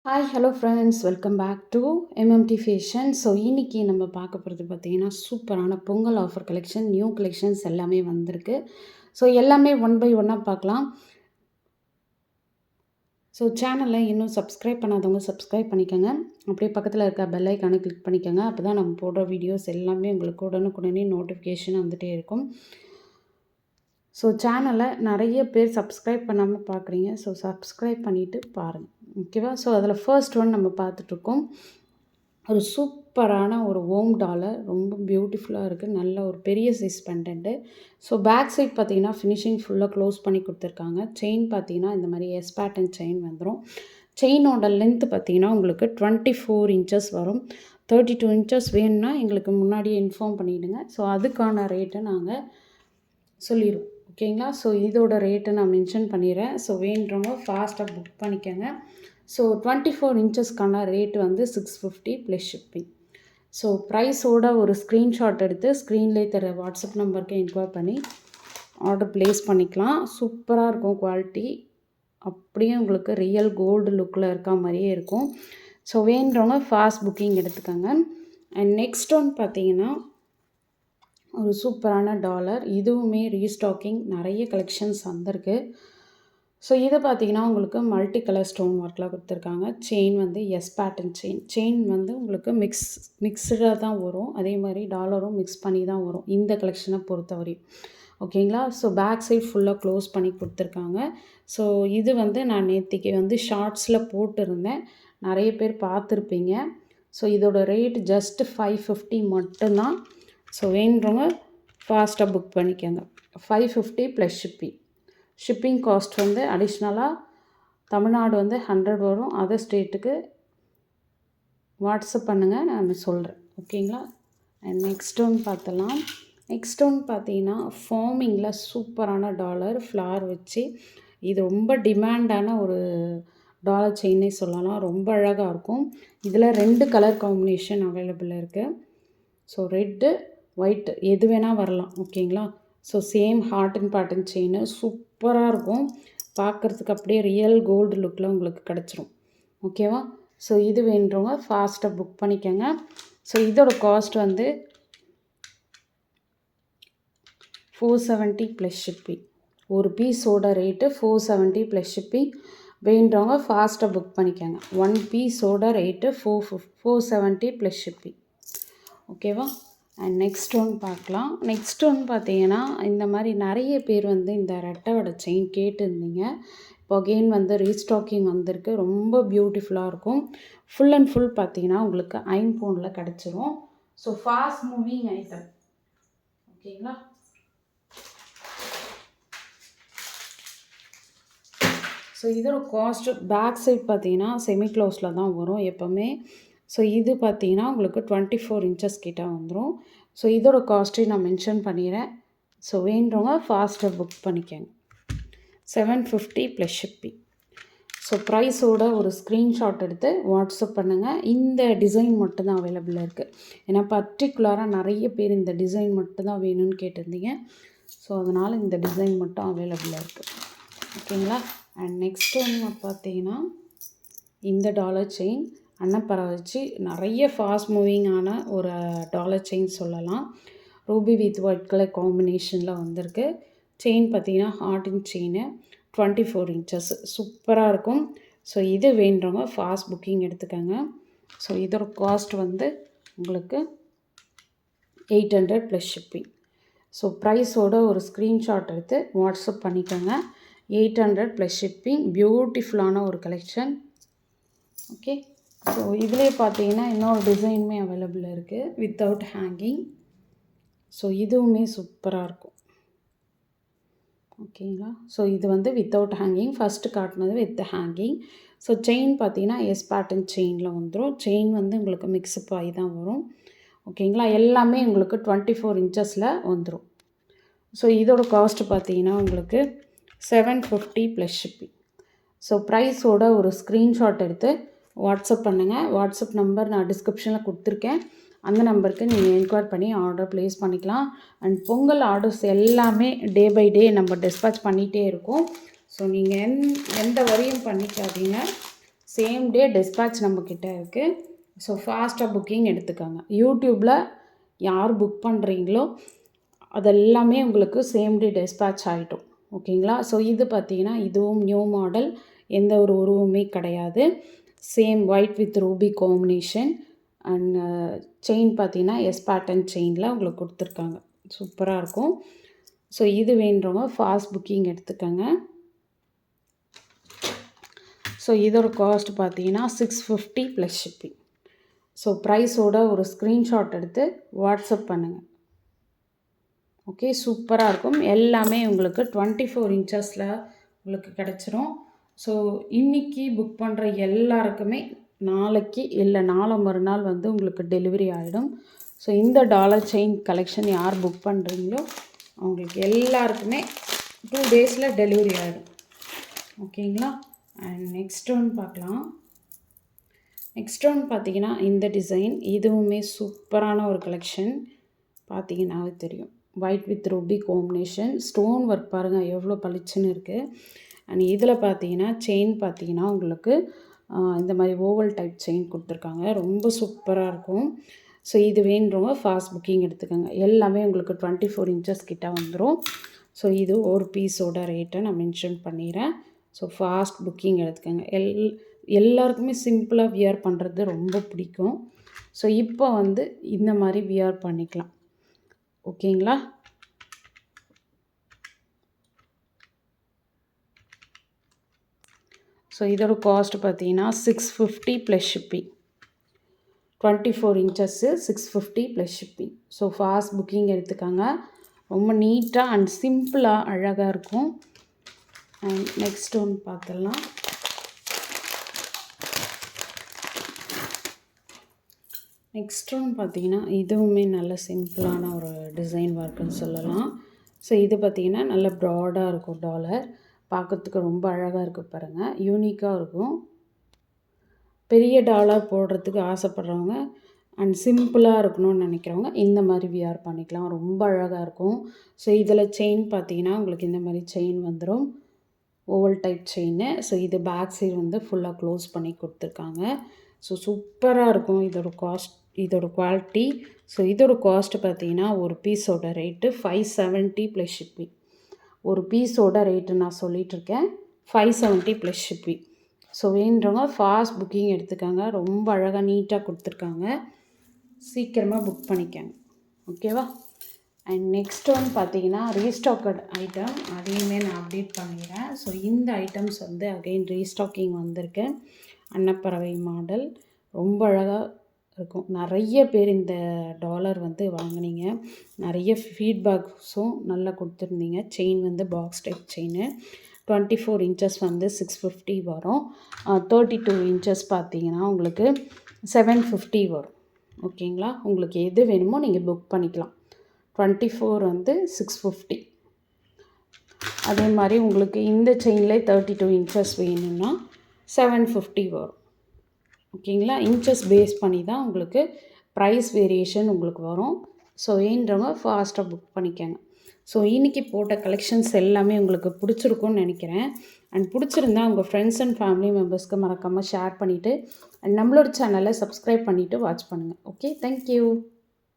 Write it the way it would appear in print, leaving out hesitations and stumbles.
Hi hello friends, welcome back to MMT fashion. So இன்றைக்கி நம்ம பார்க்க போகிறது பார்த்திங்கன்னா சூப்பரான Pongal offer collection, new collections எல்லாமே வந்திருக்கு. ஸோ எல்லாமே ஒன் பை ஒன்னாக பார்க்கலாம். ஸோ சேனலை இன்னும் சப்ஸ்கிரைப் பண்ணாதவங்க சப்ஸ்கிரைப் பண்ணிக்கோங்க. அப்படியே பக்கத்தில் இருக்க பெல் ஐக்கானை கிளிக் பண்ணிக்கோங்க. அப்போ தான் நம்ம போடுற வீடியோஸ் எல்லாமே உங்களுக்கு உடனுக்குடனே நோட்டிஃபிகேஷன் வந்துகிட்டே இருக்கும். ஸோ சேனலை நிறைய பேர் சப்ஸ்கிரைப் பண்ணாமல் பார்க்குறீங்க. ஸோ சப்ஸ்கிரைப் பண்ணிவிட்டு பாருங்கள், ஓகேவா? ஸோ அதில் ஃபர்ஸ்ட் ஒன் நம்ம பார்த்துட்ருக்கோம். ஒரு சூப்பரான ஒரு ஓம் டாலர், ரொம்ப பியூட்டிஃபுல்லாக இருக்குது. நல்ல ஒரு பெரிய size pendant. So back side finishing ஃபினிஷிங் ஃபுல்லாக க்ளோஸ் பண்ணி கொடுத்துருக்காங்க. செயின் பார்த்திங்கன்னா இந்த மாதிரி எஸ் பேட்டர்ன் செயின் வந்துடும். செயினோட லென்த்து பார்த்திங்கன்னா உங்களுக்கு 24 இன்ச்சஸ் வரும். 32 இன்ச்சஸ் வேணும்னா எங்களுக்கு முன்னாடியே இன்ஃபார்ம் பண்ணிவிடுங்க. ஸோ அதுக்கான ரேட்டை நாங்கள் சொல்லிடுவோம், ஓகேங்களா? ஸோ இதோட ரேட்டை நான் மென்ஷன் பண்ணிடுறேன். ஸோ வேணுறவங்க ஃபாஸ்ட்டாக புக் பண்ணிக்கோங்க. ஸோ 24 இன்ச்சஸ்க்கான ரேட் வந்து 650 ப்ளஸ் ஷிப்பிங். ஸோ ப்ரைஸோட ஒரு ஸ்க்ரீன்ஷாட் எடுத்து ஸ்க்ரீன்லேயே தர வாட்ஸ்அப் நம்பருக்கு என்கொயர் பண்ணி ஆர்டர் ப்ளேஸ் பண்ணிக்கலாம். சூப்பராக இருக்கும் குவாலிட்டி. அப்படியே உங்களுக்கு ரியல் கோல்டு லுக்கில் இருக்க மாதிரியே இருக்கும். ஸோ வேணுறவங்க ஃபாஸ்ட் புக்கிங் எடுத்துக்கோங்க. அண்ட் நெக்ஸ்ட் ஒன் பார்த்தீங்கன்னா ஒரு சூப்பரான டாலர். இதுவுமே ரீஸ்டாக்கிங், நிறைய கலெக்ஷன்ஸ் வந்திருக்கு. ஸோ இதை பார்த்தீங்கன்னா உங்களுக்கு மல்டி கலர் ஸ்டோன் ஒர்க்கில் கொடுத்துருக்காங்க. செயின் வந்து எஸ் பேட்டர்ன் செயின் வந்து உங்களுக்கு மிக்ஸ்டாக தான் வரும். அதே மாதிரி டாலரும் மிக்ஸ் பண்ணி தான் வரும் இந்த கலெக்ஷனை பொறுத்தவரையும், ஓகேங்களா? ஸோ பேக் சைட் ஃபுல்லாக க்ளோஸ் பண்ணி கொடுத்துருக்காங்க. ஸோ இது வந்து நான் நேற்றுக்கு வந்து ஷார்ட்ஸில் போட்டிருந்தேன், நிறைய பேர் பார்த்துருப்பீங்க. ஸோ இதோட ரேட் ஜஸ்ட் 550 மட்டும்தான். ஸோ வேணுறவங்க ஃபாஸ்ட்டாக புக் பண்ணிக்கோங்க. 550 ப்ளஸ் ஷிப்பிங் காஸ்ட் வந்து அடிஷ்னலாக தமிழ்நாடு வந்து 100 வரும். அதர் ஸ்டேட்டுக்கு வாட்ஸ்அப் பண்ணுங்கள், நான் சொல்கிறேன், ஓகேங்களா? அண்ட் நெக்ஸ்ட் ஒன் பார்த்தலாம். நெக்ஸ்ட் ஒன் பார்த்தீங்கன்னா ஃபார்மிங்கில் சூப்பரான டாலர் ஃப்ளார் வச்சு, இது ரொம்ப டிமாண்டான ஒரு டாலர் செயினே சொல்லலாம். ரொம்ப அழகாக இருக்கும். இதில் 2 கலர் காம்பினேஷன் அவைலபிள் இருக்குது. ஸோ ரெட்டு ஒயிட் எது வேணால் வரலாம், ஓகேங்களா? So same heart and pattern chain சூப்பராக இருக்கும். பார்க்குறதுக்கு அப்படியே ரியல் கோல்டு லுக்கில் உங்களுக்கு கிடச்சிரும், ஓகேவா? ஸோ இது வேண்டுறவங்க ஃபாஸ்ட்டாக புக் பண்ணிக்கோங்க. ஸோ இதோட காஸ்ட் வந்து 470 ப்ளஸ் ஷிப்பிங். ஒரு பீஸோட ரேட்டு 470 ப்ளஸ் ஷிப்பிங். வேண்டுறவங்க ஃபாஸ்ட்டாக புக் பண்ணிக்கோங்க. 1 பீஸோட ரேட்டு 470 ப்ளஸ் ஷிப்பிங், ஓகேவா? அண்ட் நெக்ஸ்ட் ஒன் பார்க்கலாம். நெக்ஸ்ட் ஒன் பார்த்தீங்கன்னா இந்த மாதிரி நிறைய பேர் வந்து இந்த ரெட்டை செயின் கேட்டுருந்தீங்க. இப்போ அகெயின் வந்து ரீஸ்டாக்கிங் வந்திருக்கு. ரொம்ப பியூட்டிஃபுல்லாக இருக்கும். ஃபுல் அண்ட் ஃபுல் பார்த்தீங்கன்னா உங்களுக்கு 5 பவுண்டில் கிடச்சிரும். ஸோ ஃபாஸ்ட் மூவிங் ஐட்டம், ஓகேங்களா? ஸோ இதோட காஸ்ட்டு பேக் சைட் பார்த்தீங்கன்னா செமி க்ளோஸில் தான் வரும் எப்போவுமே. ஸோ இது பார்த்தீங்கன்னா உங்களுக்கு 24 இன்ச்சஸ் கிட்ட வந்துடும். ஸோ இதோட காஸ்ட்டையும் நான் மென்ஷன் பண்ணிடுறேன். ஸோ வேண்டுறவங்க ஃபாஸ்ட்டாக புக் பண்ணிக்கோங்க. 750 ப்ளஸ் ஷிப்பிங். ஸோ ப்ரைஸோட ஒரு ஸ்க்ரீன்ஷாட் எடுத்து வாட்ஸ்அப் பண்ணுங்கள். இந்த டிசைன் மட்டும்தான் அவைலபிளாக இருக்குது. ஏன்னா பர்டிகுலராக நிறைய பேர் இந்த டிசைன் மட்டும்தான் வேணும்னு கேட்டிருந்தீங்க. ஸோ அதனால் இந்த டிசைன் மட்டும் அவைலபிளாக இருக்குது, ஓகேங்களா? அண்ட் நெக்ஸ்ட் ஒன்று பார்த்தீங்கன்னா இந்த டாலர் செயின் அன்னப்பறை வச்சு நிறைய ஃபாஸ்ட் மூவிங்கான ஒரு டாலர் செயின் சொல்லலாம். ரூபி வித் ஒயிட் கலர் காம்பினேஷனில் வந்திருக்கு. செயின் பார்த்தீங்கன்னா ஹார்டின் செயின் 24 இன்ச்சஸ் சூப்பராக இருக்கும். ஸோ இது வேண்டுறவங்க ஃபாஸ்ட் புக்கிங் எடுத்துக்கோங்க. ஸோ இதோட காஸ்ட் வந்து உங்களுக்கு 800 ப்ளஸ் ஷிப்பிங். ஸோ ப்ரைஸோட ஒரு ஸ்க்ரீன்ஷாட் எடுத்து வாட்ஸ்அப் பண்ணிக்கோங்க. 800 ப்ளஸ் ஷிப்பிங். பியூட்டிஃபுல்லான ஒரு கலெக்ஷன், ஓகே? ஸோ இதிலே பார்த்தீங்கன்னா இன்னொரு டிசைனுமே அவைலபிள் இருக்குது, வித்தவுட் ஹேங்கிங். ஸோ இதுவுமே சூப்பராக இருக்கும், ஓகேங்களா? ஸோ இது வந்து வித்தவுட் ஹேங்கிங். ஃபஸ்ட்டு காட்டினது வித் ஹேங்கிங். ஸோ செயின் பார்த்தீங்கன்னா எஸ் பேட்டர்ன் செயினில் வந்துடும். செயின் வந்து உங்களுக்கு மிக்ஸ்அப் ஆகி தான் வரும், ஓகேங்களா? எல்லாமே உங்களுக்கு 24 இன்ச்சஸில் வந்துடும். ஸோ இதோட காஸ்ட்டு பார்த்தீங்கன்னா உங்களுக்கு 750 ப்ளஸ் ஷிப்பிங். ஸோ ப்ரைஸோட ஒரு ஸ்க்ரீன்ஷாட் எடுத்து வாட்ஸ்அப் பண்ணுங்கள். வாட்ஸ்அப் நம்பர் நான் டிஸ்கிரிப்ஷனில் கொடுத்துருக்கேன். அந்த நம்பருக்கு நீங்கள் என்கொயர் பண்ணி ஆர்டர் ப்ளேஸ் பண்ணிக்கலாம். அண்ட் பொங்கல் ஆர்டர்ஸ் எல்லாமே டே பை டே நம்ம டிஸ்பேச் பண்ணிகிட்டே இருக்கோம். ஸோ நீங்கள் எந்த வரையும் பண்ணிக்காதீங்க. சேம் டே டிஸ்பேட்ச் நம்மக்கிட்ட இருக்குது. ஸோ ஃபாஸ்ட்டாக புக்கிங் எடுத்துக்கோங்க. யூடியூப்பில் யார் புக் பண்ணுறீங்களோ அதெல்லாமே உங்களுக்கு சேம் டே டிஸ்பேட்ச் ஆகிட்டும். ஓகேங்களா? ஸோ இது பார்த்திங்கன்னா இதுவும் நியூ மாடல், எந்த ஒரு உருவமே கிடையாது. Same white with Ruby combination and chain பார்த்திங்கன்னா எஸ் பேட்டர்ன் செயினில் உங்களுக்கு கொடுத்துருக்காங்க. சூப்பராக இருக்கும். ஸோ இது வேண்டுறவங்க ஃபாஸ்ட் புக்கிங் எடுத்துக்கோங்க. ஸோ இதோட காஸ்ட் பார்த்தீங்கன்னா 650 ப்ளஸ் ஷிப்பிங். ஸோ ப்ரைஸோட ஒரு ஸ்க்ரீன்ஷாட் எடுத்து வாட்ஸ்அப் பண்ணுங்கள். ஓகே, சூப்பராக இருக்கும். எல்லாமே உங்களுக்கு 24 இன்ச்சஸில் உங்களுக்கு கிடச்சிரும். ஸோ இன்றைக்கி புக் பண்ணுற எல்லாருக்குமே நாளைக்கு இல்லை நாளை மறுநாள் வந்து உங்களுக்கு டெலிவரி ஆகிடும். ஸோ இந்த டாலர் செயின் கலெக்ஷன் யார் புக் பண்ணுறீங்களோ அவங்களுக்கு எல்லாருக்குமே 2 டேஸில் டெலிவரி ஆகிடும். ஓகேங்களா? அண்ட் நெக்ஸ்ட் ஒன் பார்க்கலாம். நெக்ஸ்ட் ஒன் பார்த்திங்கன்னா இந்த டிசைன், இதுவுமே சூப்பரான ஒரு கலெக்ஷன். பார்த்திங்கன்னாவே தெரியும், white with Ruby combination, stone work பாருங்கள் எவ்வளோ பளிச்சுன்னு இருக்குது. அண்ட் இதில் பார்த்தீங்கன்னா செயின் பார்த்தீங்கன்னா உங்களுக்கு இந்த மாதிரி ஓவல் டைப் செயின் கொடுத்துருக்காங்க. ரொம்ப சூப்பராக இருக்கும். ஸோ இது வேண்டுறவங்க ஃபாஸ்ட் புக்கிங் எடுத்துக்கோங்க. எல்லாமே உங்களுக்கு 24 இன்ச்சஸ் கிட்ட வந்துடும். ஸோ இது ஒரு பீஸோட ரேட்டை நான் மென்ஷன் பண்ணிடுறேன். ஸோ ஃபாஸ்ட் புக்கிங் எடுத்துக்கோங்க. எல்லாருக்குமே சிம்பிளாக வியர் பண்ணுறது ரொம்ப பிடிக்கும். ஸோ இப்போ வந்து இந்த மாதிரி வியர் பண்ணிக்கலாம். ஓகேங்களா? ஸோ இதோட காஸ்ட் பார்த்தீங்கன்னா 650 plus shipping. 24 inches 650 plus shipping. So fast booking எடுத்துக்காங்க. ரொம்ப நீட்டாக அண்ட் சிம்பிளாக அழகாக இருக்கும். அண்ட் நெக்ஸ்ட் ஒன்று பார்த்துடலாம். நெக்ஸ்ட் ஒன்று பார்த்தீங்கன்னா இதுவுமே நல்ல சிம்பிளான ஒரு டிசைன் ஒர்க்குன்னு சொல்லலாம். ஸோ இது பார்த்திங்கன்னா நல்ல ப்ராடாக இருக்கும். டாலர் பார்க்குறதுக்கு ரொம்ப அழகாக இருக்குது பாருங்கள், யூனிக்காக இருக்கும். பெரிய டாலர் போடுறதுக்கு ஆசைப்பட்றவங்க அண்ட் சிம்பிளாக இருக்கணும்னு நினைக்கிறவங்க இந்த மாதிரி வியர் பண்ணிக்கலாம். ரொம்ப அழகாக இருக்கும். ஸோ இதில் செயின் பார்த்தீங்கன்னா உங்களுக்கு இந்த மாதிரி செயின் வந்துடும், ஓவல் டைப் செயின். ஸோ இது பேக் சைடு வந்து ஃபுல்லாக க்ளோஸ் பண்ணி கொடுத்துருக்காங்க. ஸோ சூப்பராக இருக்கும். இதோட குவாலிட்டி. ஸோ இதோட காஸ்ட் பார்த்தீங்கன்னா ஒரு பீஸோட ரேட்டு 570 ப்ளஸ் ஷிப்பிங். ஒரு பீஸோட ரேட்டு நான் சொல்லிகிட்ருக்கேன், 570 ப்ளஸ் ஷிப்பிங். ஸோ வேணுறவங்க ஃபாஸ்ட் புக்கிங் எடுத்துக்காங்க. ரொம்ப அழகாக நீட்டாக கொடுத்துருக்காங்க. சீக்கிரமாக புக் பண்ணிக்கங்க. ஓகேவா? அண்ட் நெக்ஸ்ட் ஒன் பார்த்தீங்கன்னா ரீஸ்டாக்கட் ஐட்டம், அதையுமே நான் அப்டேட் பண்ணிடுறேன். ஸோ இந்த ஐட்டம்ஸ் வந்து அகைன் ரீஸ்டாக்கிங் வந்திருக்கு. அன்னப்பறவை மாடல் ரொம்ப அழகாக இருக்கும். நிறைய பேர் இந்த டாலர் வந்து வாங்கினீங்க, நிறைய ஃபீட்பேக்ஸும் நல்லா கொடுத்துருந்தீங்க. செயின் வந்து பாக்ஸ் டைப் செயின், 24 இன்ச்சஸ் வந்து 650 வரும். 32 இன்ச்சஸ் பார்த்தீங்கன்னா உங்களுக்கு 750 வரும். ஓகேங்களா? உங்களுக்கு எது வேணுமோ நீங்கள் புக் பண்ணிக்கலாம். 24 வந்து 650. அதே மாதிரி உங்களுக்கு இந்த செயினில் 32 இன்ச்சஸ் வேணும்னா 750 வரும். ஓகேங்களா? இன்ச்சஸ் பேஸ் பண்ணி தான் உங்களுக்கு ப்ரைஸ் வேரியேஷன் உங்களுக்கு வரும். ஸோ வேணுறவங்க ஃபாஸ்ட்டாக புக் பண்ணிக்கோங்க. ஸோ இன்றைக்கி போட்ட கலெக்ஷன்ஸ் எல்லாமே உங்களுக்கு பிடிச்சிருக்குன்னு நினைக்கிறேன். அண்ட் பிடிச்சிருந்தா உங்கள் ஃப்ரெண்ட்ஸ் அண்ட் ஃபேமிலி மெம்பர்ஸ்க்கு மறக்காமல் ஷேர் பண்ணிவிட்டு அண்ட் நம்மளோட சேனலை சப்ஸ்கிரைப் பண்ணிவிட்டு வாட்ச் பண்ணுங்கள். Okay, thank you.